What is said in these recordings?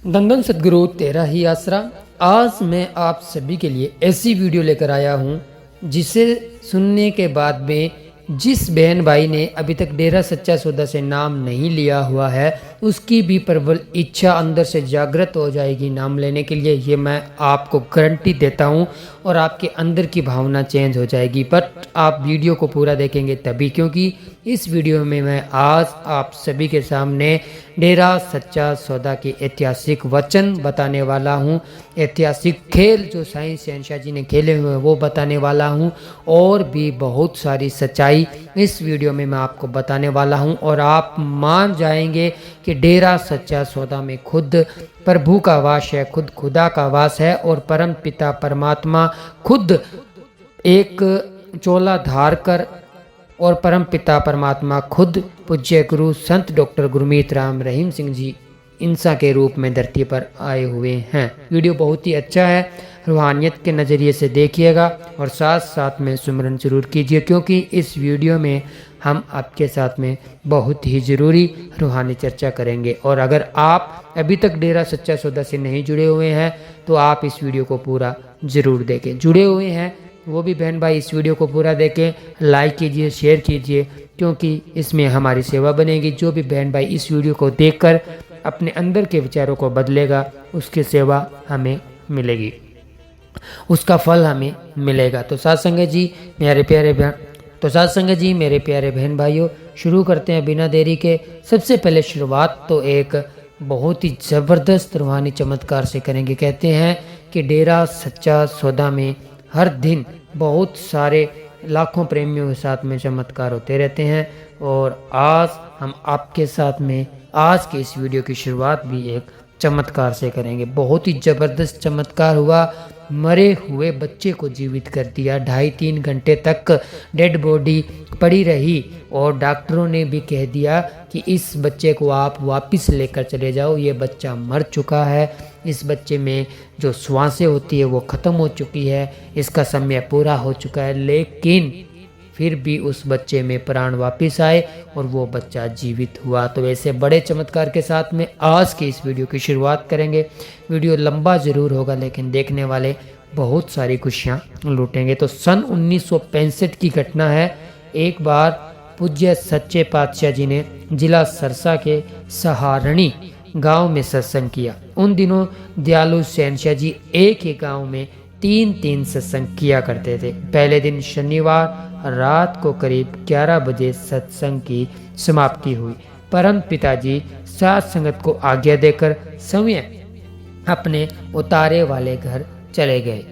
धन सदगुरु तेरा ही आसरा। आज मैं आप सभी के लिए ऐसी वीडियो लेकर आया हूँ जिसे सुनने के बाद में जिस बहन भाई ने अभी तक डेरा सच्चा सौदा से नाम नहीं लिया हुआ है उसकी भी प्रबल इच्छा अंदर से जागृत हो जाएगी नाम लेने के लिए। ये मैं आपको गारंटी देता हूँ और आपके अंदर की भावना चेंज हो जाएगी। बट आप वीडियो को पूरा देखेंगे तभी, क्योंकि इस वीडियो में मैं आज आप सभी के सामने डेरा सच्चा सौदा के ऐतिहासिक वचन बताने वाला हूँ। ऐतिहासिक खेल जो साईं शहंशाह जी ने खेले हुए हैं वो बताने वाला हूँ, और भी बहुत सारी सच्चाई इस वीडियो में मैं आपको बताने वाला हूँ। और आप मान जाएंगे कि डेरा सच्चा सौदा में खुद प्रभु का वास है, खुद खुदा का वास है, और परम पिता परमात्मा खुद एक चोला धार कर, और परम पिता परमात्मा खुद पूज्य गुरु संत डॉक्टर गुरमीत राम रहीम सिंह जी इंसा के रूप में धरती पर आए हुए हैं। वीडियो बहुत ही अच्छा है, रूहानियत के नज़रिए से देखिएगा और साथ साथ में सुमरन जरूर कीजिए, क्योंकि इस वीडियो में हम आपके साथ में बहुत ही ज़रूरी रूहानी चर्चा करेंगे। और अगर आप अभी तक डेरा सच्चा सौदा से नहीं जुड़े हुए हैं तो आप इस वीडियो को पूरा ज़रूर देखें। जुड़े हुए हैं वो भी बहन भाई इस वीडियो को पूरा देखें, लाइक कीजिए, शेयर कीजिए, क्योंकि इसमें हमारी सेवा बनेगी। जो भी बहन भाई इस वीडियो को देखकर अपने अंदर के विचारों को बदलेगा उसकी सेवा हमें मिलेगी, उसका फल हमें मिलेगा। तो साथ संगत जी मेरे प्यारे बहन भाइयों, शुरू करते हैं बिना देरी के। सबसे पहले शुरुआत तो एक बहुत ही ज़बरदस्त रूहानी चमत्कार से करेंगे। कहते हैं कि डेरा सच्चा सौदा में हर दिन बहुत सारे लाखों प्रेमियों के साथ में चमत्कार होते रहते हैं, और आज हम आपके साथ में आज के इस वीडियो की शुरुआत भी एक चमत्कार से करेंगे। बहुत ही ज़बरदस्त चमत्कार हुआ। मरे हुए बच्चे को जीवित कर दिया। 2.5-3 घंटे तक डेड बॉडी पड़ी रही और डॉक्टरों ने भी कह दिया कि इस बच्चे को आप वापस लेकर चले जाओ, ये बच्चा मर चुका है, इस बच्चे में जो श्वासें होती है वो ख़त्म हो चुकी है, इसका समय पूरा हो चुका है। लेकिन फिर भी उस बच्चे में प्राण वापस आए और वो बच्चा जीवित हुआ। तो ऐसे बड़े चमत्कार के साथ में आज की इस वीडियो की शुरुआत करेंगे। वीडियो लंबा ज़रूर होगा लेकिन देखने वाले बहुत सारी खुशियाँ लूटेंगे। तो सन 1965 की घटना है। एक बार पूज्य सच्चे पातशाह जी ने जिला सरसा के सहारणी गांव में सत्संग किया। उन दिनों दयालु शहंशाह जी एक ही गांव में 3 सत्संग किया करते थे। पहले दिन शनिवार रात को करीब 11 बजे सत्संग की समाप्ति हुई। परम पिताजी साथ संगत को आज्ञा देकर स्वयं अपने उतारे वाले घर चले गए।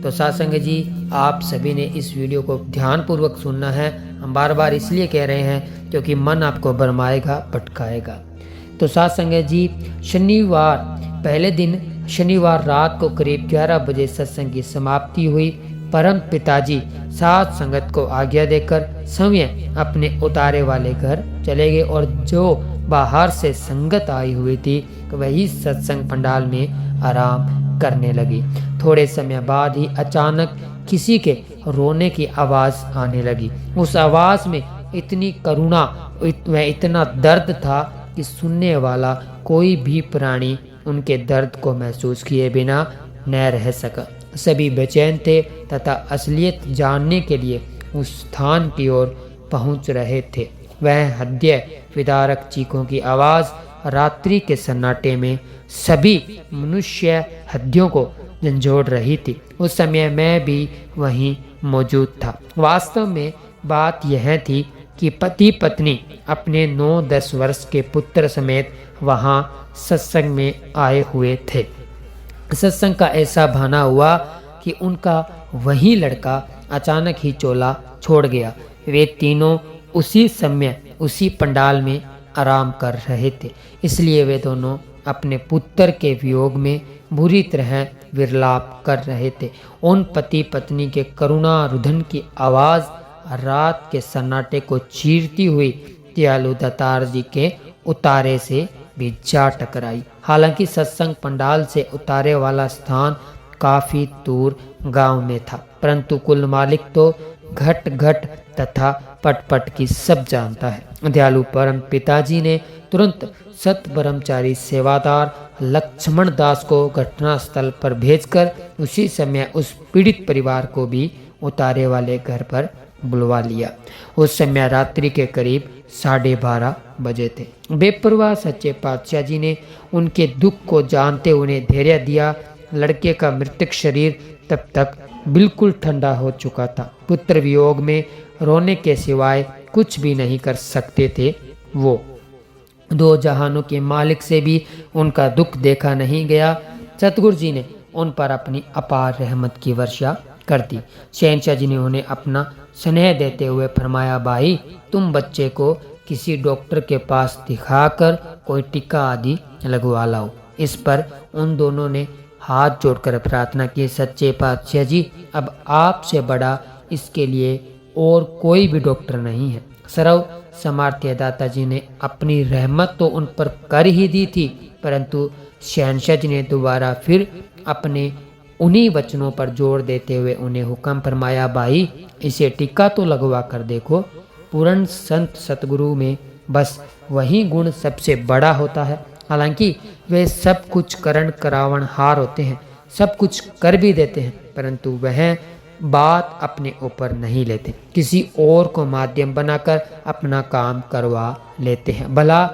तो साथ संगत जी आप सभी ने इस वीडियो को ध्यानपूर्वक सुनना है। हम बार बार इसलिए कह रहे हैं क्योंकि मन आपको भरमाएगा, भटकाएगा। तो साथ संगत जी पहले दिन शनिवार रात को करीब 11 बजे सत्संग की समाप्ति हुई। परम पिताजी साथ संगत को आज्ञा देकर स्वयं अपने उतारे वाले घर चले गए, और जो बाहर से संगत आई हुई थी वही सत्संग पंडाल में आराम करने लगी। थोड़े समय बाद ही अचानक किसी के रोने की आवाज़ आने लगी। उस आवाज़ में इतनी करुणा व इतना दर्द था कि सुनने वाला कोई भी प्राणी उनके दर्द को महसूस किए बिना न रह सका। सभी बेचैन थे तथा असलियत जानने के लिए उस स्थान की ओर पहुंच रहे थे। वह हृदय विदारक चीखों की आवाज़ रात्रि के सन्नाटे में सभी मनुष्य हृदयों को झंझोड़ रही थी। उस समय मैं भी वहीं मौजूद था। वास्तव में बात यह थी कि पति पत्नी अपने 9-10 वर्ष के पुत्र समेत वहाँ सत्संग में आए हुए थे। सत्संग का ऐसा भाना हुआ कि उनका वही लड़का अचानक ही चोला छोड़ गया। वे तीनों उसी समय उसी पंडाल में आराम कर रहे थे, इसलिए वे दोनों अपने पुत्र के वियोग में बुरी तरह विरलाप कर रहे थे। उन पति पत्नी के करुणा रुदन की आवाज़ रात के सन्नाटे को चीरती हुई दयालु दातार जी के उतारे से भी जा टकराई। हालांकि सत्संग पंडाल से उतारे वाला स्थान काफी दूर गांव में था, परंतु कुल मालिक तो घट घट तथा पट पट की सब जानता है। दयालु परम पिताजी ने तुरंत सत ब्रह्मचारी सेवादार लक्ष्मण दास को घटनास्थल पर भेजकर उसी समय उस पीड़ित परिवार को भी उतारे वाले घर पर बुलवा लिया। उस समय रात्रि के करीब 12:30 बजे थे। बेपरवाह सच्चे पातशाह जी ने उनके दुख को जानते उन्हें धैर्य दिया। लड़के का मृतक शरीर तब तक बिल्कुल ठंडा हो चुका था। पुत्र वियोग में रोने के सिवाय कुछ भी नहीं कर सकते थे। वो दो जहानों के मालिक से भी उनका दुख देखा नहीं गया। सतगुरु जी ने उन पर अपनी अपार रहमत की वर्षा कर दी। शहनशाह जी ने उन्हें अपना स्नेह देते हुए फरमाया, भाई तुम बच्चे को किसी डॉक्टर के पास दिखाकर कोई टीका आदि लगवा लाओ। इस पर उन दोनों ने हाथ जोड़कर प्रार्थना की, सच्चे पातशाह जी अब आपसे बड़ा इसके लिए और कोई भी डॉक्टर नहीं है। सर्व समार्थ्य दाता जी ने अपनी रहमत तो उन पर कर ही दी थी, परंतु शहनशाह जी ने दोबारा फिर अपने उन्हीं वचनों पर जोर देते हुए उन्हें हुक्म फरमाया, भाई इसे टीका तो लगवा कर देखो। पूर्ण संत सतगुरु में बस वही गुण सबसे बड़ा होता है। हालांकि वे सब कुछ करण करावण हार होते हैं, सब कुछ कर भी देते हैं, परंतु वह बात अपने ऊपर नहीं लेते, किसी और को माध्यम बनाकर अपना काम करवा लेते हैं। भला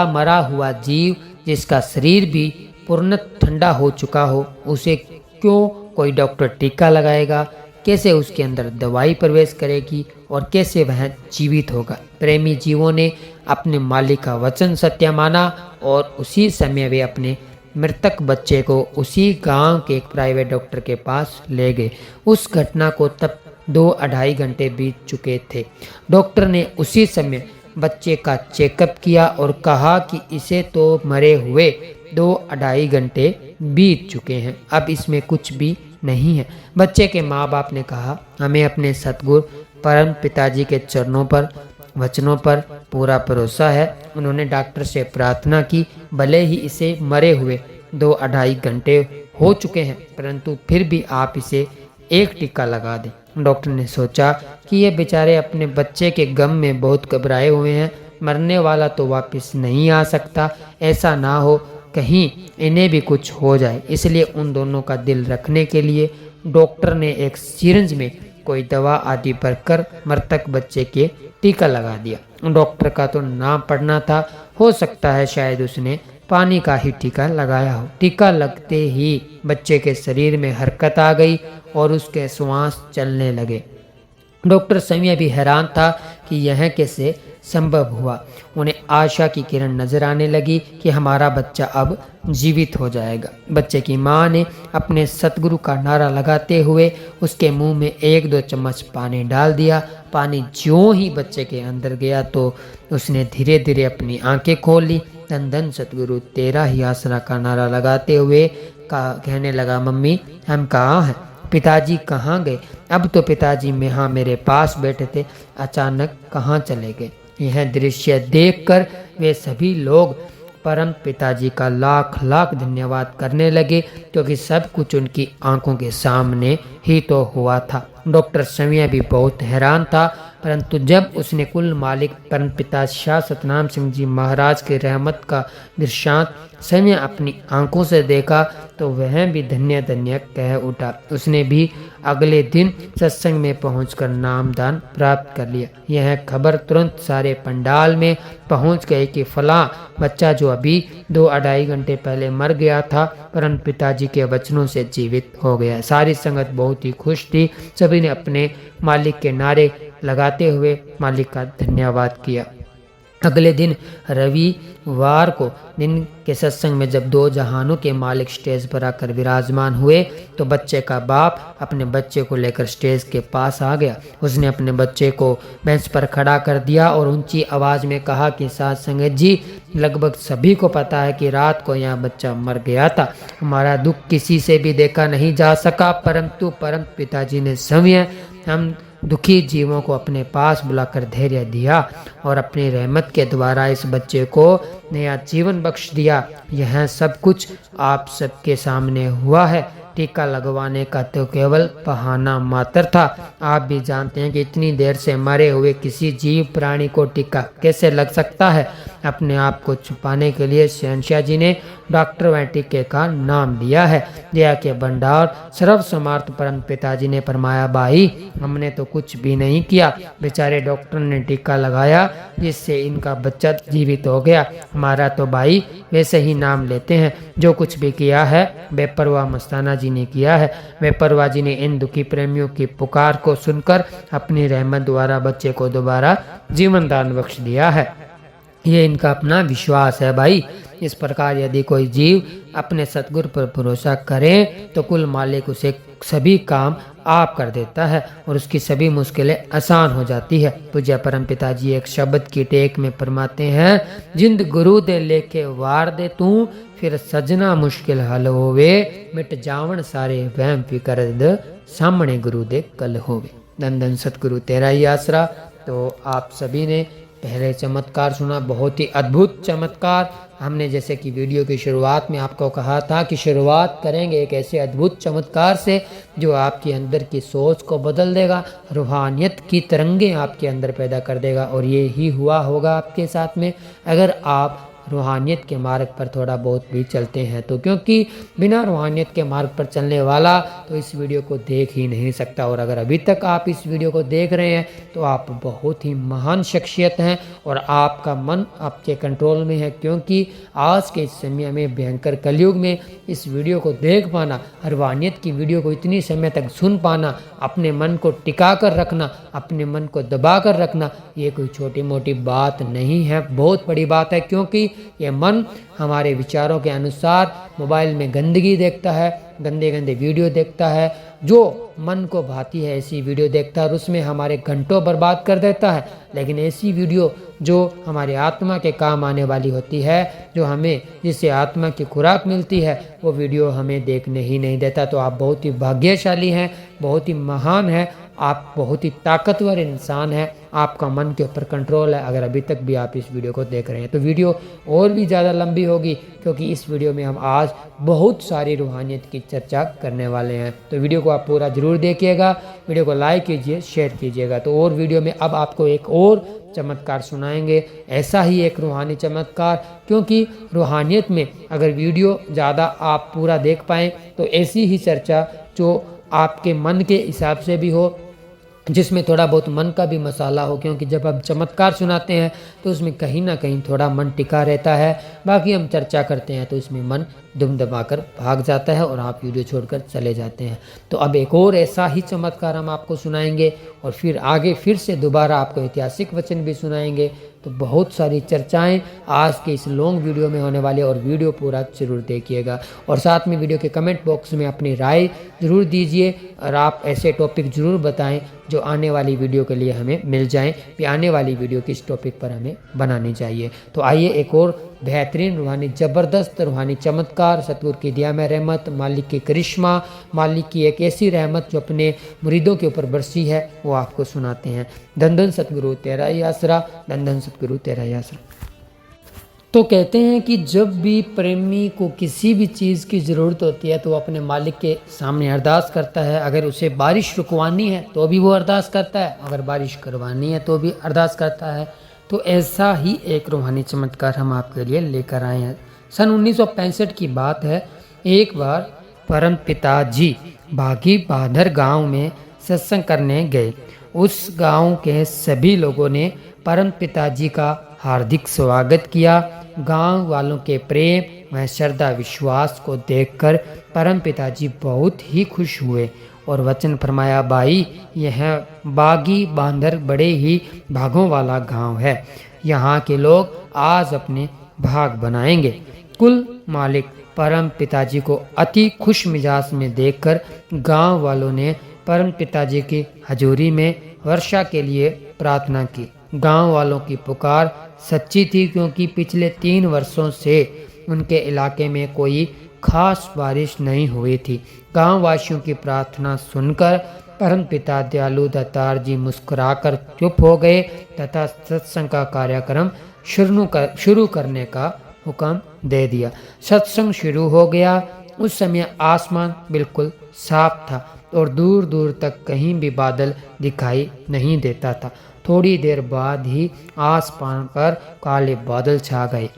मरा हुआ जीव जिसका शरीर भी पूर्ण ठंडा हो चुका हो, उसे क्यों कोई डॉक्टर टीका लगाएगा? कैसे उसके अंदर दवाई प्रवेश करेगी और कैसे वह जीवित होगा? प्रेमी जीवों ने अपने मालिक का वचन सत्य माना और उसी समय वे अपने मृतक बच्चे को उसी गांव के एक प्राइवेट डॉक्टर के पास ले गए। उस घटना को तब 2-2.5 घंटे बीत चुके थे। डॉक्टर ने उसी समय बच्चे का चेकअप किया और कहा कि इसे तो मरे हुए 2-2.5 घंटे बीत चुके हैं, अब इसमें कुछ भी नहीं है। बच्चे के माँ बाप ने कहा, हमें अपने सतगुरु परम पिताजी के चरणों पर वचनों पर पूरा भरोसा है। उन्होंने डॉक्टर से प्रार्थना की, भले ही इसे मरे हुए 2-2.5 घंटे हो चुके हैं, परंतु फिर भी आप इसे एक टीका लगा दें। डॉक्टर ने सोचा कि ये बेचारे अपने बच्चे के गम में बहुत घबराए हुए हैं, मरने वाला तो वापस नहीं आ सकता, ऐसा ना हो कहीं इन्हें भी कुछ हो जाए। इसलिए उन दोनों का दिल रखने के लिए डॉक्टर ने एक सिरिंज में कोई दवा आदि भरकर मृतक बच्चे के टीका लगा दिया। डॉक्टर का तो नाम पढ़ना था, हो सकता है शायद उसने पानी का ही टीका लगाया हो। टीका लगते ही बच्चे के शरीर में हरकत आ गई और उसके श्वास चलने लगे। डॉक्टर स्वयं भी हैरान था कि यह कैसे संभव हुआ। उन्हें आशा की किरण नजर आने लगी कि हमारा बच्चा अब जीवित हो जाएगा। बच्चे की माँ ने अपने सतगुरु का नारा लगाते हुए उसके मुंह में 1-2 चम्मच पानी डाल दिया। पानी ज्यों ही बच्चे के अंदर गया तो उसने धीरे धीरे अपनी आंखें खोल ली। धन धन सतगुरु तेरा ही आसरा का नारा लगाते हुए कहने लगा, मम्मी हम कहाँ हैं? पिताजी कहाँ गए? अब तो पिताजी यहाँ मेरे पास बैठे थे, अचानक कहाँ चले गए? यह दृश्य देखकर वे सभी लोग परम पिताजी का लाख लाख धन्यवाद करने लगे, क्योंकि सब कुछ उनकी आंखों के सामने ही तो हुआ था। डॉक्टर स्वयं भी बहुत हैरान था, परंतु जब उसने कुल मालिक परम पिता शाह सतनाम सिंह जी महाराज के रहमत का दृश्यांत स्वयं अपनी आंखों से देखा तो वह भी धन्य धन्य कह उठा। उसने भी अगले दिन सत्संग में पहुंचकर नामदान प्राप्त कर लिया। यह खबर तुरंत सारे पंडाल में पहुंच गई कि फलां बच्चा जो अभी 2-2.5 घंटे पहले मर गया था, परम पिताजी के वचनों से जीवित हो गया। सारी संगत बहुत ही खुश थी। सभी ने अपने मालिक के नारे लगाते हुए मालिक का धन्यवाद किया। अगले दिन रविवार को दिन के सत्संग में जब 2 जहानों के मालिक स्टेज पर आकर विराजमान हुए तो बच्चे का बाप अपने बच्चे को लेकर स्टेज के पास आ गया। उसने अपने बच्चे को बेंच पर खड़ा कर दिया और ऊंची आवाज में कहा कि साथ संगत जी, लगभग सभी को पता है कि रात को यहाँ बच्चा मर गया था। हमारा दुख किसी से भी देखा नहीं जा सका, परंतु परम पिताजी ने स्वयं हम दुखी जीवों को अपने पास बुलाकर धैर्य दिया और अपनी रहमत के द्वारा इस बच्चे को नया जीवन बख्श दिया। यह सब कुछ आप सबके सामने हुआ है। टीका लगवाने का तो केवल बहाना मात्र था। आप भी जानते हैं कि इतनी देर से मरे हुए किसी जीव प्राणी को टीका कैसे लग सकता है। अपने आप को छुपाने के लिए शहनशाह जी ने डॉक्टर व टीके का नाम दिया है। दया के भंडार सर्वसमर्थ परम पिताजी ने फरमाया, भाई हमने तो कुछ भी नहीं किया, बेचारे डॉक्टर ने टीका लगाया जिससे इनका बच्चा जीवित हो गया। हमारा तो भाई वैसे ही नाम लेते हैं, जो कुछ भी किया है बेपरवाह मस्ताना जी ने किया है। बेपरवाह जी ने इन दुखी प्रेमियों की पुकार को सुनकर अपनी रहमत द्वारा बच्चे को दोबारा जीवन दान बख्श दिया है। ये इनका अपना विश्वास है भाई। इस प्रकार यदि कोई जीव अपने सतगुरु पर भरोसा करे तो कुल मालिक उसे सभी काम आप कर देता है और उसकी सभी मुश्किलें आसान हो जाती है। पूज्य परम पिताजी एक शब्द की टेक में फरमाते हैं, जिंद गुरु दे लेके वार दे तू, फिर सजना मुश्किल हल होवे, मिट जावन सारे वहम फिकर सामने गुरु दे कल होवे। धन धन सतगुरु तेरा ही आसरा। तो आप सभी ने पहले चमत्कार सुना, बहुत ही अद्भुत चमत्कार। हमने जैसे कि वीडियो की शुरुआत में आपको कहा था कि शुरुआत करेंगे एक ऐसे अद्भुत चमत्कार से जो आपके अंदर की सोच को बदल देगा, रूहानियत की तरंगें आपके अंदर पैदा कर देगा। और ये ही हुआ होगा आपके साथ में अगर आप रूहानियत के मार्ग पर थोड़ा बहुत भी चलते हैं तो, क्योंकि बिना रूहानियत के मार्ग पर चलने वाला तो इस वीडियो को देख ही नहीं सकता। और अगर अभी तक आप इस वीडियो को देख रहे हैं तो आप बहुत ही महान शख्सियत हैं और आपका मन आपके कंट्रोल में है, क्योंकि आज के इस समय में भयंकर कलयुग में इस वीडियो को देख पाना, रूहानियत की वीडियो को इतनी समय तक सुन पाना, अपने मन को टिका कर रखना, अपने मन को दबा कर रखना, ये कोई छोटी मोटी बात नहीं है, बहुत बड़ी बात है। क्योंकि ये मन हमारे विचारों के अनुसार मोबाइल में गंदगी देखता है, गंदे गंदे वीडियो देखता है, जो मन को भाती है ऐसी वीडियो देखता है और उसमें हमारे घंटों बर्बाद कर देता है। लेकिन ऐसी वीडियो जो हमारी आत्मा के काम आने वाली होती है, जो हमें जिससे आत्मा की खुराक मिलती है, वो वीडियो हमें देखने ही नहीं देता। तो आप बहुत ही भाग्यशाली हैं, बहुत ही महान हैं, आप बहुत ही ताकतवर इंसान हैं, आपका मन के ऊपर कंट्रोल है। अगर अभी तक भी आप इस वीडियो को देख रहे हैं तो वीडियो और भी ज़्यादा लंबी होगी, क्योंकि इस वीडियो में हम आज बहुत सारी रूहानियत की चर्चा करने वाले हैं। तो वीडियो को आप पूरा ज़रूर देखिएगा, वीडियो को लाइक कीजिए, शेयर कीजिएगा। तो और वीडियो में अब आपको एक और चमत्कार सुनाएंगे, ऐसा ही एक रूहानी चमत्कार, क्योंकि रूहानियत में अगर वीडियो ज़्यादा आप पूरा देख पाएँ तो ऐसी ही चर्चा जो आपके मन के हिसाब से भी हो, जिसमें थोड़ा बहुत मन का भी मसाला हो, क्योंकि जब हम चमत्कार सुनाते हैं तो उसमें कहीं ना कहीं थोड़ा मन टिका रहता है। बाकी हम चर्चा करते हैं तो इसमें मन दुम दबाकर भाग जाता है और आप वीडियो छोड़कर चले जाते हैं। तो अब एक और ऐसा ही चमत्कार हम आपको सुनाएंगे और फिर आगे फिर से दोबारा आपको ऐतिहासिक वचन भी सुनाएंगे। तो बहुत सारी चर्चाएं आज के इस लॉन्ग वीडियो में होने वाली है और वीडियो पूरा जरूर देखिएगा। और साथ में वीडियो के कमेंट बॉक्स में अपनी राय ज़रूर दीजिए और आप ऐसे टॉपिक ज़रूर बताएं जो आने वाली वीडियो के लिए हमें मिल जाएं कि आने वाली वीडियो किस टॉपिक पर हमें बनानी चाहिए। तो आइए एक और बेहतरीन रूहानी ज़बरदस्त रूहानी चमत्कार, सतगुरु की दिया में रहमत, मालिक की करिश्मा, मालिक की एक ऐसी रहमत जो अपने मुरीदों के ऊपर बरसी है, वो आपको सुनाते हैं। धन धन सतगुरु तेरा ही आसरा, धन धन सतगुरु तेरा ही आसरा। तो कहते हैं कि जब भी प्रेमी को किसी भी चीज़ की ज़रूरत होती है तो वो अपने मालिक के सामने अरदास करता है। अगर उसे बारिश रुकवानी है तो भी वो अरदास करता है, अगर बारिश करवानी है तो भी अरदास करता है। तो ऐसा ही एक रूहानी चमत्कार हम आपके लिए लेकर आए हैं। सन 1965 की बात है। एक बार परम पिताजी बागी बादर गांव में सत्संग करने गए। उस गांव के सभी लोगों ने परम पिताजी का हार्दिक स्वागत किया। गांव वालों के प्रेम व श्रद्धा विश्वास को देखकर परम पिताजी बहुत ही खुश हुए और वचन फरमाया, भाई यह बागी बांदर बड़े ही भागों वाला गांव है, यहाँ के लोग आज अपने भाग बनाएंगे। कुल मालिक परम पिताजी को अति खुश मिजाज में देखकर गांव वालों ने परम पिताजी की हजूरी में वर्षा के लिए प्रार्थना की। गांव वालों की पुकार सच्ची थी, क्योंकि पिछले 3 वर्षों से उनके इलाके में कोई खास बारिश नहीं हुई थी। गांव वासियों की प्रार्थना सुनकर परम पिता दयालु दातार जी मुस्कुराकर चुप हो गए तथा सत्संग का कार्यक्रम शुरू करने का हुक्म दे दिया। सत्संग शुरू हो गया। उस समय आसमान बिल्कुल साफ था और दूर दूर तक कहीं भी बादल दिखाई नहीं देता था। थोड़ी देर बाद ही आसमान पर काले बादल छा गए।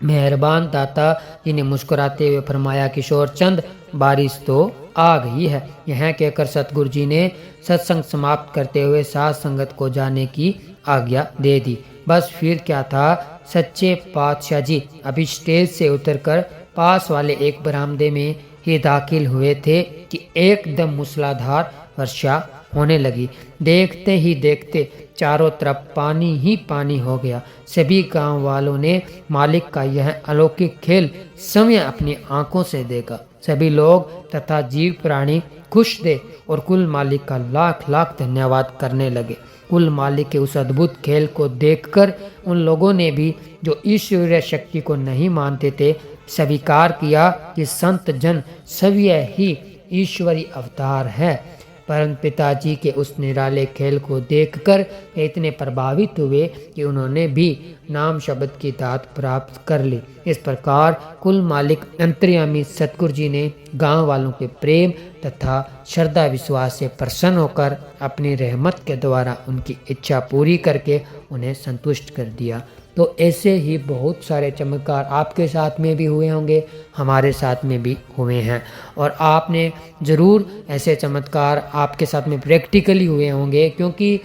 मेहरबान दाता जी ने मुस्कुराते हुए फरमाया, किशोर चंद, बारिश तो आ गई है। यह कहकर सतगुरु जी ने सत्संग समाप्त करते हुए साथ संगत को जाने की आज्ञा दे दी। बस फिर क्या था, सच्चे पातशाह जी अभी स्टेज से उतरकर पास वाले एक बरामदे में ही दाखिल हुए थे कि एकदम मूसलाधार वर्षा होने लगी। देखते ही देखते चारों तरफ पानी ही पानी हो गया। सभी गांव वालों ने मालिक का यह अलौकिक खेल स्वयं अपनी आंखों से देखा। सभी लोग तथा जीव प्राणी खुश थे और कुल मालिक का लाख लाख धन्यवाद करने लगे। कुल मालिक के उस अद्भुत खेल को देखकर उन लोगों ने भी, जो ईश्वरीय शक्ति को नहीं मानते थे, स्वीकार किया कि संत जन सभी ही ईश्वरी अवतार है। परम पिताजी के उस निराले खेल को देखकर वे इतने प्रभावित हुए कि उन्होंने भी नाम शब्द की दात प्राप्त कर ली। इस प्रकार कुल मालिक अंतर्यामी सतगुरु जी ने गांव वालों के प्रेम तथा श्रद्धा विश्वास से प्रसन्न होकर अपनी रहमत के द्वारा उनकी इच्छा पूरी करके उन्हें संतुष्ट कर दिया। तो ऐसे ही बहुत सारे चमत्कार आपके साथ में भी हुए होंगे, हमारे साथ में भी हुए हैं, और आपने ज़रूर ऐसे चमत्कार आपके साथ में प्रैक्टिकली हुए होंगे। क्योंकि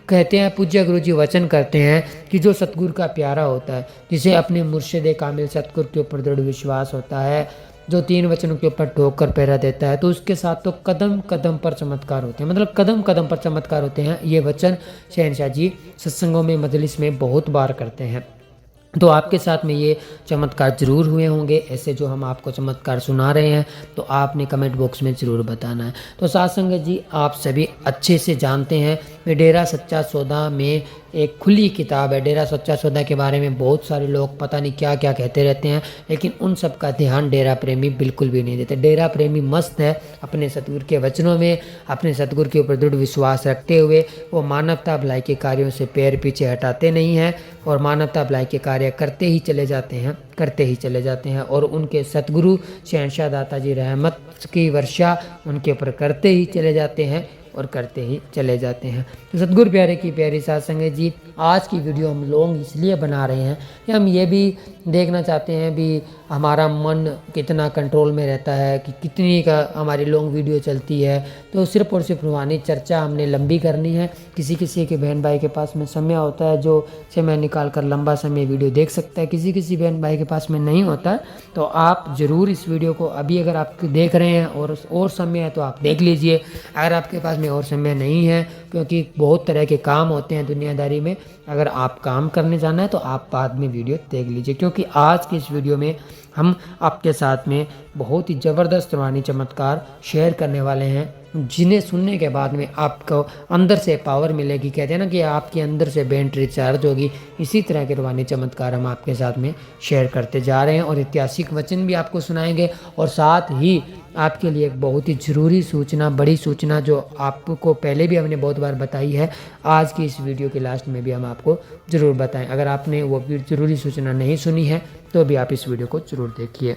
कहते हैं, पूज्य गुरु जी वचन करते हैं कि जो सतगुरु का प्यारा होता है, जिसे अपने मुर्शिद कामिल सतगुरु के ऊपर दृढ़ विश्वास होता है, जो 3 वचनों के ऊपर ठोकर पहरा देता है, तो उसके साथ तो कदम कदम पर चमत्कार होते हैं, मतलब कदम कदम पर चमत्कार होते हैं। ये वचन शहनशाह जी सत्संगों में, मजलिस में बहुत बार करते हैं। तो आपके साथ में ये चमत्कार ज़रूर हुए होंगे। ऐसे जो हम आपको चमत्कार सुना रहे हैं, तो आपने कमेंट बॉक्स में ज़रूर बताना है। तो साथ संगत जी, आप सभी अच्छे से जानते हैं कि डेरा सच्चा सौदा में एक खुली किताब है। डेरा सच्चा सौदा के बारे में बहुत सारे लोग पता नहीं क्या क्या कहते रहते हैं, लेकिन उन सब का ध्यान डेरा प्रेमी बिल्कुल भी नहीं देते। डेरा प्रेमी मस्त है अपने सतगुरु के वचनों में, अपने सतगुरु के ऊपर दृढ़ विश्वास रखते हुए वो मानवता भलाई के कार्यों से पैर पीछे हटाते नहीं हैं और मानवता भलाई के कार्य करते ही चले जाते हैं और उनके सतगुरु शहनशाह दाता जी रहमत की वर्षा उनके ऊपर करते ही चले जाते हैं। तो सतगुरु प्यारे की प्यारी साध संगत जी, आज की वीडियो हम लोग इसलिए बना रहे हैं कि हम ये भी देखना चाहते हैं भी हमारा मन कितना कंट्रोल में रहता है, कि कितनी का हमारी लॉन्ग वीडियो चलती है। तो सिर्फ और सिर्फ रूहानी चर्चा हमने लंबी करनी है। किसी किसी के बहन भाई के पास में समय होता है जो समय निकाल कर लंबा समय वीडियो देख सकता है, किसी किसी बहन भाई के पास में नहीं होता है। तो आप ज़रूर इस वीडियो को अभी अगर आप देख रहे हैं और समय है तो आप देख लीजिए। अगर आपके पास में और समय नहीं है, क्योंकि बहुत तरह के काम होते हैं दुनियादारी में, अगर आप काम करने जाना है तो आप बाद में वीडियो देख लीजिए। क्योंकि आज की इस वीडियो में हम आपके साथ में बहुत ही ज़बरदस्त रूहानी चमत्कार शेयर करने वाले हैं, जिन्हें सुनने के बाद में आपको अंदर से पावर मिलेगी। कहते हैं ना कि आपके अंदर से बैटरी चार्ज होगी। इसी तरह के रूहानी चमत्कार हम आपके साथ में शेयर करते जा रहे हैं और ऐतिहासिक वचन भी आपको सुनाएंगे। और साथ ही आपके लिए एक बहुत ही ज़रूरी सूचना, बड़ी सूचना, जो आपको पहले भी हमने बहुत बार बताई है, आज की इस वीडियो के लास्ट में भी हम आपको ज़रूर बताएं। अगर आपने वो ज़रूरी सूचना नहीं सुनी है तो भी आप इस वीडियो को ज़रूर देखिए।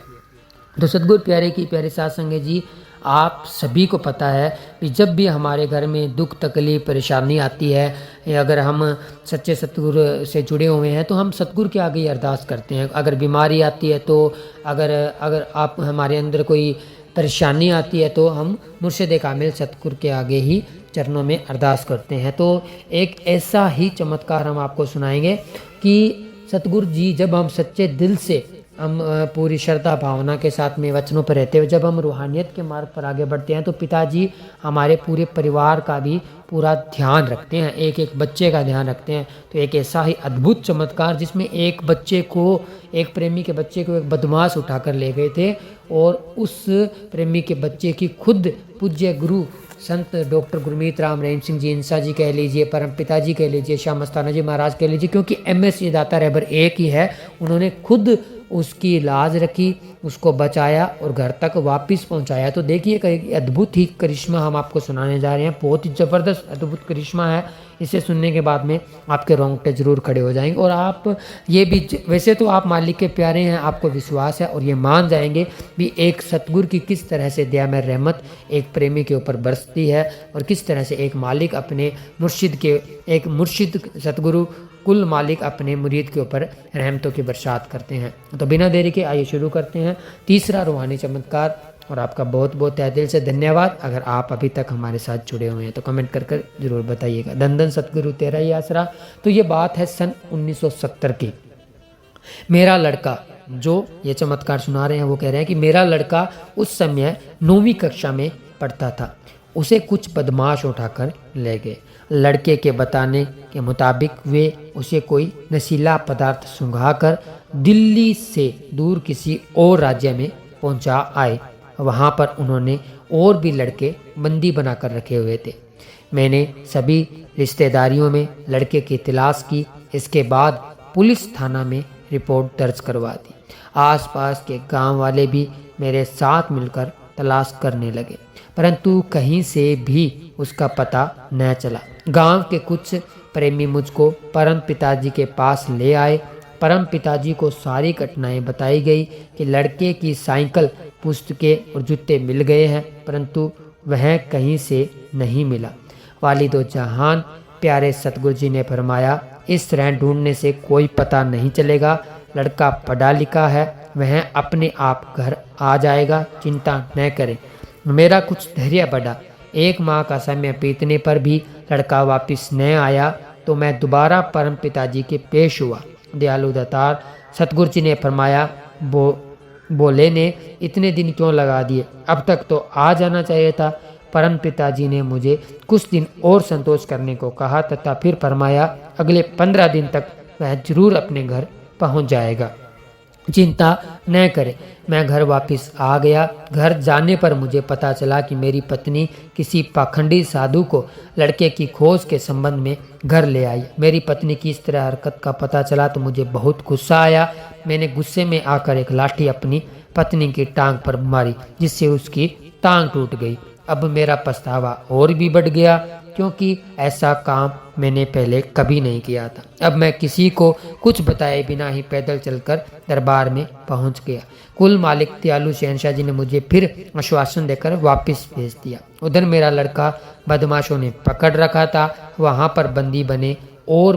तो सतगुरु प्यारे की प्यारे साध संगत जी, आप सभी को पता है कि जब भी हमारे घर में दुख तकलीफ परेशानी आती है, या अगर हम सच्चे सतगुरु से जुड़े हुए हैं तो हम सतगुरु के आगे ही अरदास करते हैं। अगर बीमारी आती है तो अगर आप हमारे अंदर कोई परेशानी आती है तो हम मुर्शिद कामिल सतगुरु के आगे ही चरणों में अरदास करते हैं। तो एक ऐसा ही चमत्कार हम आपको सुनाएंगे कि सतगुरु जी, जब हम सच्चे दिल से, हम पूरी श्रद्धा भावना के साथ में वचनों पर रहते हुए जब हम रूहानियत के मार्ग पर आगे बढ़ते हैं, तो पिताजी हमारे पूरे परिवार का भी पूरा ध्यान रखते हैं, एक एक बच्चे का ध्यान रखते हैं। तो एक ऐसा ही अद्भुत चमत्कार जिसमें एक प्रेमी के बच्चे को एक बदमाश उठाकर ले गए थे, और उस प्रेमी के बच्चे की खुद पूज्य गुरु संत डॉक्टर गुरमीत राम रहीम सिंह जी इंसा जी कह लीजिए, परम पिताजी कह लीजिए, शाह मस्ताना जी महाराज कह लीजिए, क्योंकि MS दाता रहबर एक ही है, उन्होंने खुद उसकी लाज रखी, उसको बचाया और घर तक वापस पहुंचाया। तो देखिए एक अद्भुत ही करिश्मा हम आपको सुनाने जा रहे हैं, बहुत ही ज़बरदस्त अद्भुत करिश्मा है। इसे सुनने के बाद में आपके रोंगटे जरूर खड़े हो जाएंगे और आप ये भी वैसे तो आप मालिक के प्यारे हैं, आपको विश्वास है और ये मान जाएंगे भी एक सतगुरु की किस तरह से दया में रहमत एक प्रेमी के ऊपर बरसती है और किस तरह से एक मालिक अपने एक मुर्शिद सतगुरु कुल मालिक अपने मुरीद के ऊपर रहमतों की बरसात करते हैं। तो बिना देरी के आइए शुरू करते हैं तीसरा रूहानी चमत्कार। और आपका बहुत बहुत तहे दिल से धन्यवाद। अगर आप अभी तक हमारे साथ जुड़े हुए हैं तो कमेंट कर जरूर बताइएगा। धन धन सतगुरु तेरा ही आसरा। तो ये बात है सन 1970 की। मेरा लड़का, जो ये चमत्कार सुना रहे हैं वो कह रहे हैं कि मेरा लड़का उस समय 9वीं कक्षा में पढ़ता था। उसे कुछ बदमाश उठाकर ले गए। लड़के के बताने के मुताबिक वे उसे कोई नशीला पदार्थ सुंघाकर दिल्ली से दूर किसी और राज्य में पहुंचा आए। वहां पर उन्होंने और भी लड़के बंदी बनाकर रखे हुए थे। मैंने सभी रिश्तेदारियों में लड़के की तलाश की। इसके बाद पुलिस थाना में रिपोर्ट दर्ज करवा दी। आसपास के गांव वाले भी मेरे साथ मिलकर तलाश करने लगे, परंतु कहीं से भी उसका पता न चला। गांव के कुछ प्रेमी मुझको परम पिताजी के पास ले आए। परम पिताजी को सारी घटनाएं बताई गई कि लड़के की साइकिल, पुस्तकें और जूते मिल गए हैं, परंतु वह कहीं से नहीं मिला। वालिदो जहान प्यारे सतगुरु जी ने फरमाया, इस तरह ढूंढने से कोई पता नहीं चलेगा। लड़का पढ़ा लिखा है, वह अपने आप घर आ जाएगा, चिंता न करें। मेरा कुछ धैर्य बढ़ा। 1 माह का समय बीतने पर भी लड़का वापस न आया तो मैं दोबारा परम पिताजी के पेश हुआ। दयालु दातार सतगुरु जी ने फरमाया, बोले ने इतने दिन क्यों लगा दिए, अब तक तो आ जाना चाहिए था। परम पिताजी ने मुझे कुछ दिन और संतोष करने को कहा तथा फिर फरमाया, अगले 15 दिन तक वह जरूर अपने घर पहुंच जाएगा, चिंता न करें। मैं घर वापस आ गया। घर जाने पर मुझे पता चला कि मेरी पत्नी किसी पाखंडी साधु को लड़के की खोज के संबंध में घर ले आई। मेरी पत्नी की इस तरह हरकत का पता चला तो मुझे बहुत गुस्सा आया। मैंने गुस्से में आकर एक लाठी अपनी पत्नी की टांग पर मारी, जिससे उसकी टांग टूट गई। अब मेरा पछतावा और भी बढ़ गया, क्योंकि ऐसा काम मैंने पहले कभी नहीं किया था। अब मैं किसी को कुछ बताए बिना ही पैदल चलकर दरबार में पहुंच गया। कुल मालिक दयालु शहनशाह जी ने मुझे फिर आश्वासन देकर वापस भेज दिया। उधर मेरा लड़का बदमाशों ने पकड़ रखा था। वहां पर बंदी बने और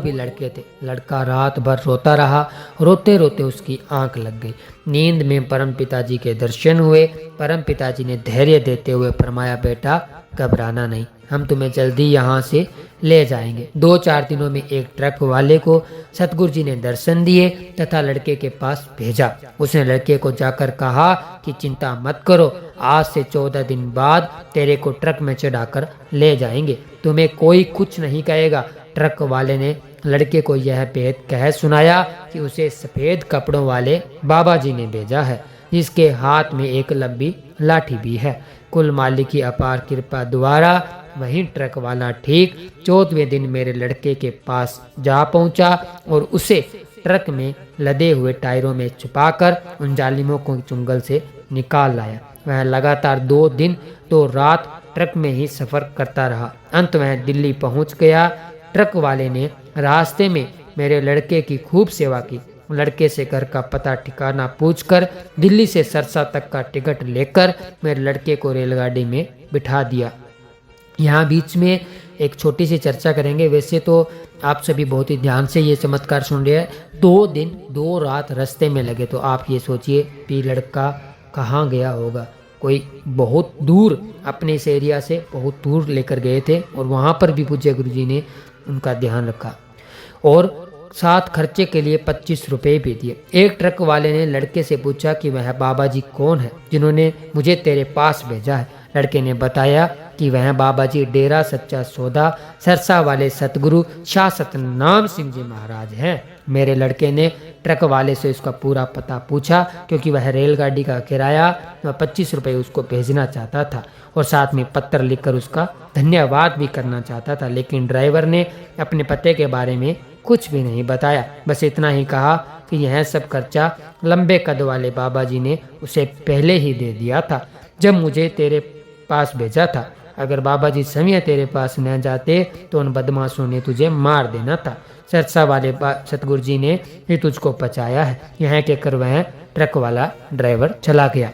भी लड़के थे। लड़का रात भर रोता रहा। रोते रोते उसकी आंख लग गई। नींद में परम पिताजी के दर्शन हुए। परम पिताजी ने धैर्य देते हुए फरमाया, बेटा घबराना नहीं, हम तुम्हें जल्दी यहाँ से ले जाएंगे। 2-4 दिनों में एक ट्रक वाले को सतगुरु जी ने दर्शन दिए तथा लड़के के पास भेजा। उसने लड़के को जाकर कहा कि चिंता मत करो, आज से 14 दिन बाद तेरे को ट्रक में चढ़ाकर ले जाएंगे, तुम्हें कोई कुछ नहीं कहेगा। ट्रक वाले ने लड़के को यह भेद कह सुनाया कि उसे सफ़ेद कपड़ों वाले बाबा जी ने भेजा है, जिसके हाथ में एक लंबी लाठी भी है। कुल मालिक की अपार कृपा द्वारा वहीं ट्रक वाला ठीक 14वें दिन मेरे लड़के के पास जा पहुंचा और उसे ट्रक में लदे हुए टायरों में छुपाकर उन जालिमों को चुंगल से निकाल लाया। वह लगातार 2 दिन 2 रात ट्रक में ही सफ़र करता रहा। अंत वह दिल्ली पहुंच गया। ट्रक वाले ने रास्ते में मेरे लड़के की खूब सेवा की। लड़के से घर का पता ठिकाना पूछकर दिल्ली से सरसा तक का टिकट लेकर मेरे लड़के को रेलगाड़ी में बिठा दिया। यहाँ बीच में एक छोटी सी चर्चा करेंगे। वैसे तो आप सभी बहुत ही ध्यान से ये चमत्कार सुन रहे हैं। 2 दिन 2 रात रास्ते में लगे, तो आप ये सोचिए कि लड़का कहाँ गया होगा। कोई बहुत दूर, अपने इस एरिया से बहुत दूर लेकर गए थे और वहाँ पर भी पूज्य गुरुजी ने उनका ध्यान रखा और साथ खर्चे के लिए 25 रुपये भी दिए। एक ट्रक वाले ने लड़के से पूछा कि वह बाबा जी कौन है जिन्होंने मुझे तेरे पास भेजा है। लड़के ने बताया कि वह बाबा जी डेरा सच्चा सौदा सरसा वाले सतगुरु शाह सतनाम सिंह जी महाराज हैं। मेरे लड़के ने ट्रक वाले से उसका पूरा पता पूछा, क्योंकि वह रेलगाड़ी का किराया 25 रुपये उसको भेजना चाहता था और साथ में पत्र लिखकर उसका धन्यवाद भी करना चाहता था। लेकिन ड्राइवर ने अपने पते के बारे में कुछ भी नहीं बताया, बस इतना ही कहा कि यह सब खर्चा लंबे कद वाले बाबा जी ने उसे पहले ही दे दिया था जब मुझे तेरे पास भेजा था। अगर बाबा जी समय तेरे पास न जाते तो उन बदमाशों ने तुझे मार देना था। सरसा वाले सतगुरु जी ने ही तुझको बचाया है। यह कहकर वह ट्रक वाला ड्राइवर चला गया।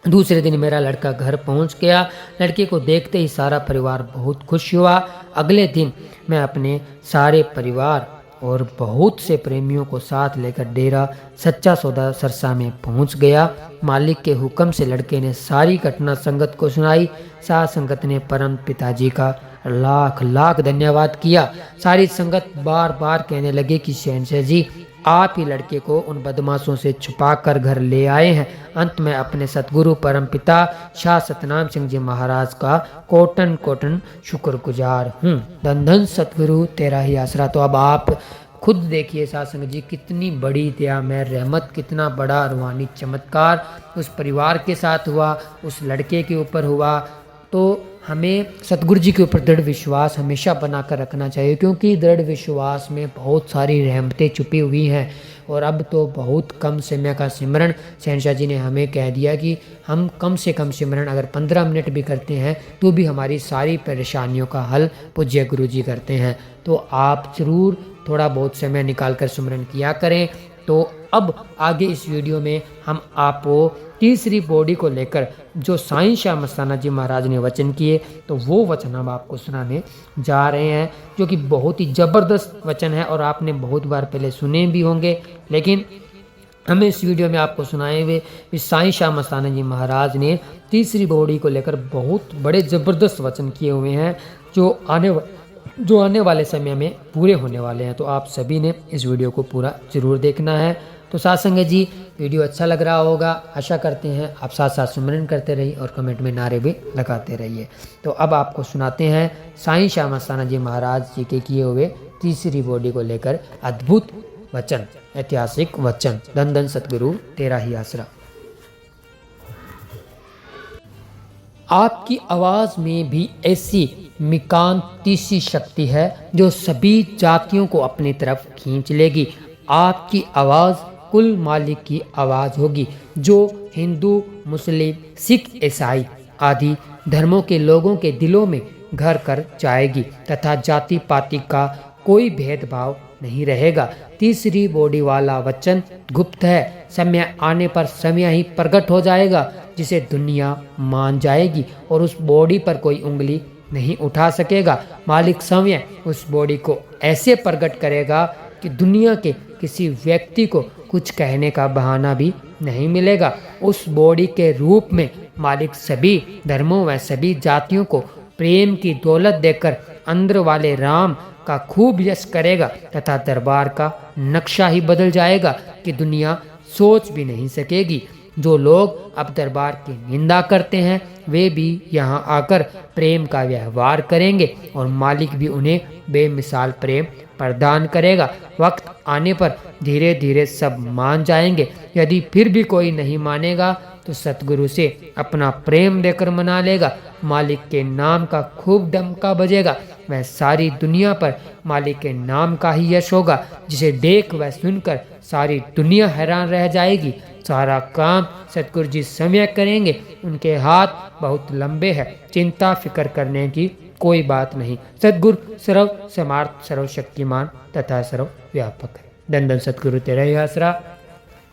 दूसरे दिन मेरा लड़का घर पहुंच गया। लड़के को देखते ही सारा परिवार बहुत खुश हुआ। अगले दिन मैं अपने सारे परिवार और बहुत से प्रेमियों को साथ लेकर डेरा सच्चा सौदा सरसा में पहुंच गया। मालिक के हुक्म से लड़के ने सारी घटना संगत को सुनाई। साथ संगत ने परम पिताजी का लाख लाख धन्यवाद किया। सारी संगत बार बार कहने लगे कि शहंशाह जी, आप ही लड़के को उन बदमाशों से छुपा कर घर ले आए हैं। अंत में अपने सतगुरु परम पिता शाह सतनाम सिंह जी महाराज का कोटन कोटन शुक्रगुजार हूँ। धन धन सतगुरु तेरा ही आसरा। तो अब आप खुद देखिए सासंग जी, कितनी बड़ी दया में रहमत, कितना बड़ा रूहानी चमत्कार उस परिवार के साथ हुआ, उस लड़के के ऊपर हुआ। तो हमें सतगुरु जी के ऊपर दृढ़ विश्वास हमेशा बनाकर रखना चाहिए, क्योंकि दृढ़ विश्वास में बहुत सारी रहमतें छुपी हुई हैं। और अब तो बहुत कम समय का सिमरन, शहंशाह जी ने हमें कह दिया कि हम कम से कम सिमरन अगर 15 मिनट भी करते हैं तो भी हमारी सारी परेशानियों का हल पूज्य गुरु जी करते हैं। तो आप ज़रूर थोड़ा बहुत समय निकाल कर सिमरन किया करें। तो अब आगे इस वीडियो में हम आपको तीसरी बॉडी को लेकर जो साईं शाह मस्ताना जी महाराज ने वचन किए, तो वो वचन हम आपको सुनाने जा रहे हैं, जो कि बहुत ही ज़बरदस्त वचन है और आपने बहुत बार पहले सुने भी होंगे। लेकिन हमें इस वीडियो में आपको सुनाए हुए साईं शाह मस्ताना जी महाराज ने तीसरी बॉडी को लेकर बहुत बड़े ज़बरदस्त वचन किए हुए हैं, जो आने वाले समय में पूरे होने वाले हैं। तो आप सभी ने इस वीडियो को पूरा ज़रूर देखना है। तो साथ संगत जी, वीडियो अच्छा लग रहा होगा, आशा करते हैं आप साथ साथ सिमरन करते रहिए और कमेंट में नारे भी लगाते रहिए। तो अब आपको सुनाते हैं साईं शाह मस्ताना जी महाराज जी के किए हुए तीसरी बॉडी को लेकर अद्भुत वचन, ऐतिहासिक वचन। धन धन सतगुरु तेरा ही आसरा। आपकी आवाज़ में भी ऐसी मिकांती सी शक्ति है जो सभी जातियों को अपनी तरफ खींच लेगी। आपकी आवाज़ कुल मालिक की आवाज़ होगी, जो हिंदू, मुस्लिम, सिख, ईसाई आदि धर्मों के लोगों के दिलों में घर कर जाएगी तथा जाति पाति का कोई भेदभाव नहीं रहेगा। तीसरी बॉडी वाला वचन गुप्त है, समय आने पर समय ही प्रकट हो जाएगा, जिसे दुनिया मान जाएगी और उस बॉडी पर कोई उंगली नहीं उठा सकेगा। मालिक समय उस बॉडी को ऐसे प्रकट करेगा कि दुनिया के किसी व्यक्ति को कुछ कहने का बहाना भी नहीं मिलेगा। उस बॉडी के रूप में मालिक सभी धर्मों व सभी जातियों को प्रेम की दौलत देकर अंदर वाले राम का खूब यश करेगा तथा दरबार का नक्शा ही बदल जाएगा कि दुनिया सोच भी नहीं सकेगी। जो लोग अब दरबार की निंदा करते हैं वे भी यहाँ आकर प्रेम का व्यवहार करेंगे और मालिक भी उन्हें बेमिसाल प्रेम प्रदान करेगा। वक्त आने पर धीरे धीरे सब मान जाएंगे। यदि फिर भी कोई नहीं मानेगा तो सतगुरु से अपना प्रेम देकर मना लेगा। मालिक के नाम का खूब डंका बजेगा। वह सारी दुनिया पर मालिक के नाम का ही यश होगा, जिसे देख व सुनकर सारी दुनिया हैरान रह जाएगी। सारा काम सतगुरु जी समय करेंगे। उनके हाथ बहुत लंबे हैं, चिंता फिक्र करने की कोई बात नहीं। सतगुरु सर्व समर्थ, सर्वशक्तिमान तथा सर्वव्यापक है। धन धन सतगुरु तेरा ही आसरा।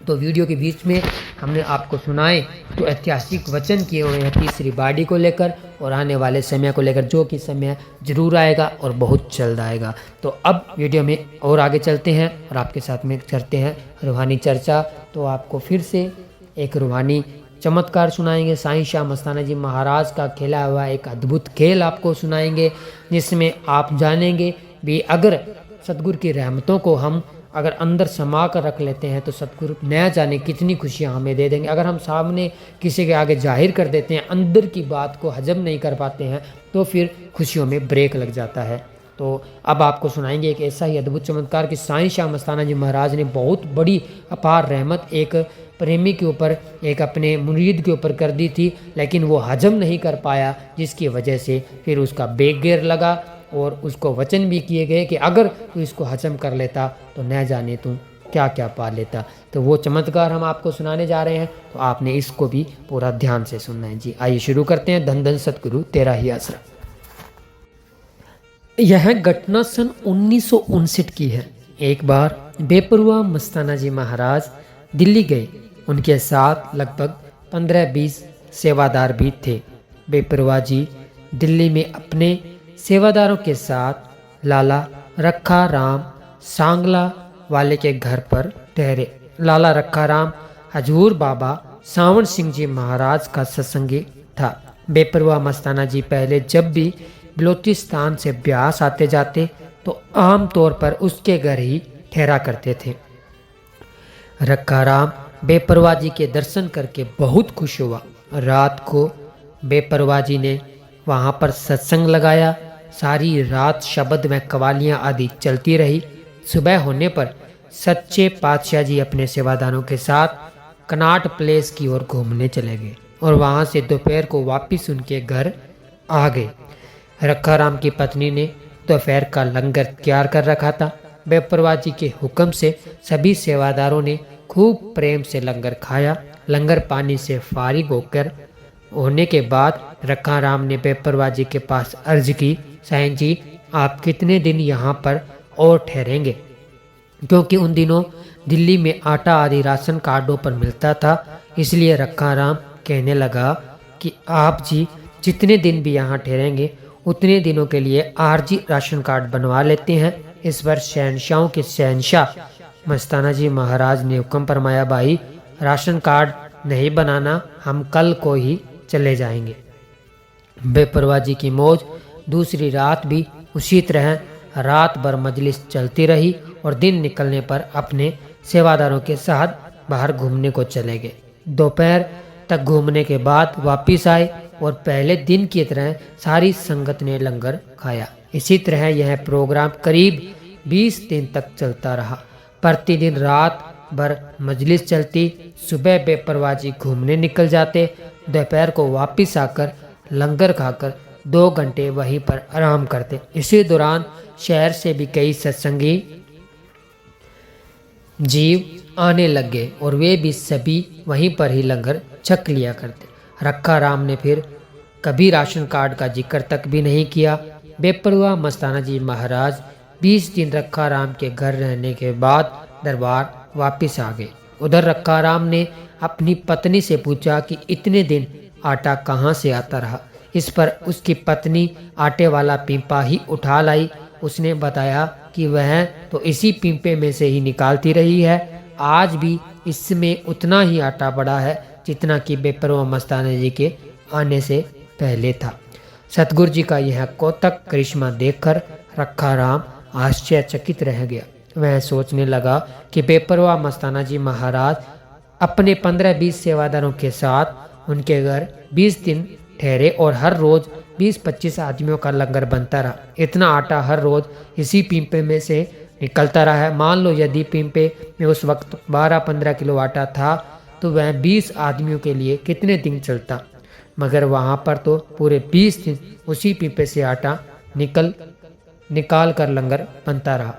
तो वीडियो के बीच में हमने आपको सुनाए तो ऐतिहासिक वचन किए हुए हैं तीसरी बॉडी को लेकर और आने वाले समय को लेकर, जो कि समय जरूर आएगा और बहुत जल्द आएगा। तो अब वीडियो में और आगे चलते हैं और आपके साथ में करते हैं रूहानी चर्चा। तो आपको फिर से एक रूहानी चमत्कार सुनाएंगे। साईं शाह मस्ताना जी महाराज का खेला हुआ एक अद्भुत खेल आपको सुनाएंगे, जिसमें आप जानेंगे भी अगर सतगुरु की रहमतों को हम अगर अंदर समा कर रख लेते हैं तो सतगुरु न जाने कितनी खुशियां हमें दे देंगे। अगर हम सामने किसी के आगे जाहिर कर देते हैं, अंदर की बात को हजम नहीं कर पाते हैं, तो फिर खुशियों में ब्रेक लग जाता है। तो अब आपको सुनाएंगे एक ऐसा ही अद्भुत चमत्कार कि साईं शाह मस्ताना जी महाराज ने बहुत बड़ी अपार रहमत एक प्रेमी के ऊपर, एक अपने मुरीद के ऊपर कर दी थी, लेकिन वो हजम नहीं कर पाया, जिसकी वजह से फिर उसका बेगेर लगा और उसको वचन भी किए गए कि अगर तू इसको हजम कर लेता तो न जाने तू क्या क्या पा लेता। तो वो चमत्कार हम आपको सुनाने जा रहे हैं, तो आपने इसको भी पूरा ध्यान से सुनना है जी। आइए शुरू करते हैं। धन धन सतगुरु तेरा ही आसरा। यह घटना सन 1959 की है। एक बार बेपरवाह मस्ताना जी महाराज दिल्ली गए। उनके साथ लगभग 15-20 सेवादार भी थे। बेपरवाह जी दिल्ली में अपने सेवादारों के साथ लाला रखा राम सांगला वाले के घर पर ठहरे। लाला रखा राम हजूर बाबा सावन सिंह जी महाराज का सत्संगी था। बेपरवाह मस्ताना जी पहले जब भी बलोचिस्तान से ब्यास आते जाते तो आम तौर पर उसके घर ही ठहरा करते थे। रखा राम बेपरवाह जी के दर्शन करके बहुत खुश हुआ। रात को बेपरवाह जी ने वहाँ पर सत्संग लगाया। सारी रात शब्द में कवालियाँ आदि चलती रही। सुबह होने पर सच्चे पातशाह जी अपने सेवादारों के साथ कनाट प्लेस की ओर घूमने चले गए और वहाँ से दोपहर को वापस उनके घर आ गए। रखा राम की पत्नी ने दोपहर का लंगर तैयार कर रखा था। बेपरवाह जी के हुक्म से सभी सेवादारों ने खूब प्रेम से लंगर खाया। लंगर पानी से फारिग होने के बाद रखा राम ने बेपरवाह जी के पास अर्ज की, साईं जी आप कितने दिन यहाँ पर और ठहरेंगे? क्योंकि उन दिनों दिल्ली में आटा आदि राशन कार्डों पर मिलता था। इसलिए रखा राम कहने लगा कि आप जी जितने दिन भी यहाँ ठहरेंगे उतने दिनों के लिए आरजी राशन कार्ड बनवा लेते हैं। इस पर शहनशाहों के शहनशाह मस्ताना जी महाराज ने हुक्म फरमाया, भाई राशन कार्ड नहीं बनाना, हम कल को ही चले जाएंगे। बेपरवाह जी की मौज दूसरी रात भी उसी तरह रात भर मजलिस चलती रही और दिन निकलने पर अपने सेवादारों के साथ बाहर घूमने को चले गए। दोपहर तक घूमने के बाद वापिस आए और पहले दिन की तरह सारी संगत ने लंगर खाया। इसी तरह यह प्रोग्राम करीब 20 दिन तक चलता रहा। प्रतिदिन रात भर मजलिस चलती। सुबह बेपरवाह जी घूमने निकल जाते। दोपहर को वापिस आकर लंगर खाकर 2 घंटे वहीं पर आराम करते। इसी दौरान शहर से भी कई सत्संगी जीव आने लगे और वे भी सभी वहीं पर ही लंगर छक लिया करते। रखा राम ने फिर कभी राशन कार्ड का जिक्र तक भी नहीं किया। बेपरवाह मस्ताना जी महाराज 20 दिन रखा राम के घर रहने के बाद दरबार वापिस आ गए। उधर रखा राम ने अपनी पत्नी से पूछा कि इतने दिन आटा कहाँ से आता रहा। इस पर उसकी पत्नी आटे वाला पीपा ही उठा लाई। उसने बताया कि वह तो इसी पीपे में से ही निकालती रही है। आज भी इसमें उतना ही आटा पड़ा है जितना कि बेपरवाह मस्ताना जी के आने से पहले था। सतगुरु जी का यह कौतक करिश्मा देखकर रखा राम आश्चर्यचकित रह गया। वह सोचने लगा कि बेपरवाह मस्ताना जी महाराज अपने 15-20 सेवादारों के साथ उनके घर 20 दिन ठहरे और हर रोज 20-25 आदमियों का लंगर बनता रहा। इतना आटा हर रोज इसी पीपे में से निकलता रहा है। मान लो यदि पीपे में उस वक्त 12-15 किलो आटा था तो वह 20 आदमियों के लिए कितने दिन चलता। मगर वहाँ पर तो पूरे 20 दिन उसी पीपे से आटा निकाल कर लंगर बनता रहा,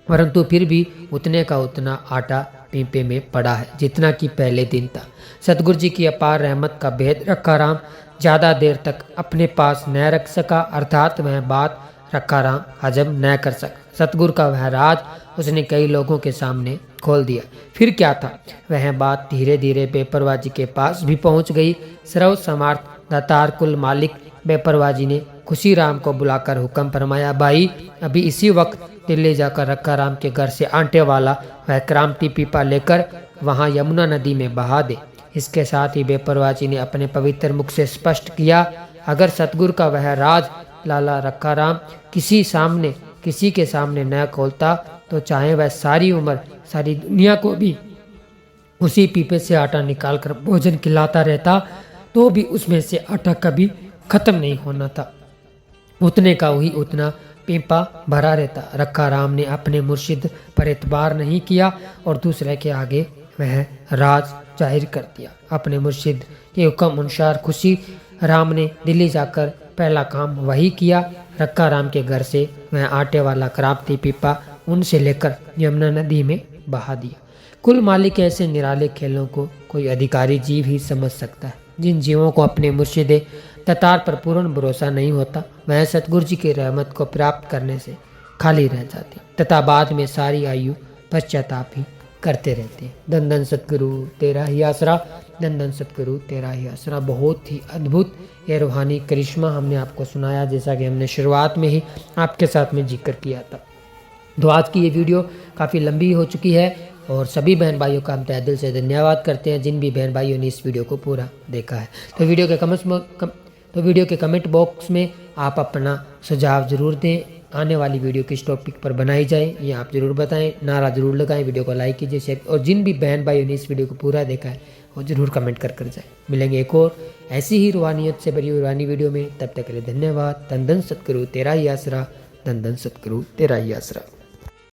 परंतु फिर भी उतने का उतना आटा पीपे में पड़ा है जितना कि पहले दिन था। सतगुरु जी की अपार रहमत का भेद रखा राम ज़्यादा देर तक अपने पास न रख सका, अर्थात वह बात रखा राम हजम न कर सका। सतगुरु का वह राज उसने कई लोगों के सामने खोल दिया। फिर क्या था, वह बात धीरे धीरे बेपरवाह जी के पास भी पहुंच गई। सर्व समार्थ दातार कुल मालिक बेपरवाह जी ने खुशी राम को बुलाकर हुक्म फरमाया, भाई अभी इसी वक्त दिल्ली जाकर रखा राम के घर से आटे वाला वह क्रांति पीपा लेकर वहां यमुना नदी में बहा दे। इसके साथ ही बेपरवाह जी ने अपने पवित्र मुख से स्पष्ट किया, अगर सतगुरु का वह राज लाला रखा राम किसी के सामने न खोलता तो चाहे वह सारी उम्र सारी दुनिया को भी उसी पीपे से आटा निकालकर भोजन खिलाता रहता तो भी उसमें से आटा कभी खत्म नहीं होना था। उतने का वही उतना पीपा भरा रहता। रखा राम ने अपने मुर्शिद पर एतबार नहीं किया और दूसरे के आगे वह राज जाहिर कर दिया। अपने मुर्शिद के हुक्म अनुसार खुशी राम ने दिल्ली जाकर पहला काम वही किया। रखा राम के घर से वह आटे वाला क्रांति पीपा उनसे लेकर यमुना नदी में बहा दिया। कुल मालिक ऐसे निराले खेलों को कोई अधिकारी जीव ही समझ सकता है। जिन जीवों को अपने मुर्शिदे ततार पर पूर्ण भरोसा नहीं होता, वह सतगुरु जी की रहमत को प्राप्त करने से खाली रह जाते तथा बाद में सारी आयु पश्चाताप ही करते रहते हैं। धन धन सतगुरु तेरा ही आसरा, धन धन सतगुरु तेरा ही आसरा। बहुत ही अद्भुत ये रूहानी करिश्मा हमने आपको सुनाया, जैसा कि हमने शुरुआत में ही आपके साथ में जिक्र किया था। तो आज की ये वीडियो काफ़ी लंबी हो चुकी है और सभी बहन भाइयों का हम तहे दिल से धन्यवाद करते हैं जिन भी बहन भाइयों ने इस वीडियो को पूरा देखा है। तो वीडियो के कमेंट बॉक्स में आप अपना सुझाव ज़रूर दें। आने वाली वीडियो किस टॉपिक पर बनाई जाए ये आप ज़रूर बताएं, नारा ज़रूर लगाएं, वीडियो को लाइक कीजिए, शेयर, और जिन भी बहन भाइयों ने इस वीडियो को पूरा देखा है वो ज़रूर कमेंट कर जाए। मिलेंगे एक और ऐसी ही रूहानियत से भरी रूहानी वीडियो में, तब तक के लिए धन्यवाद। धन धन सतगुरु तेरा ही आसरा, धन धन सतगुरु तेरा ही आसरा।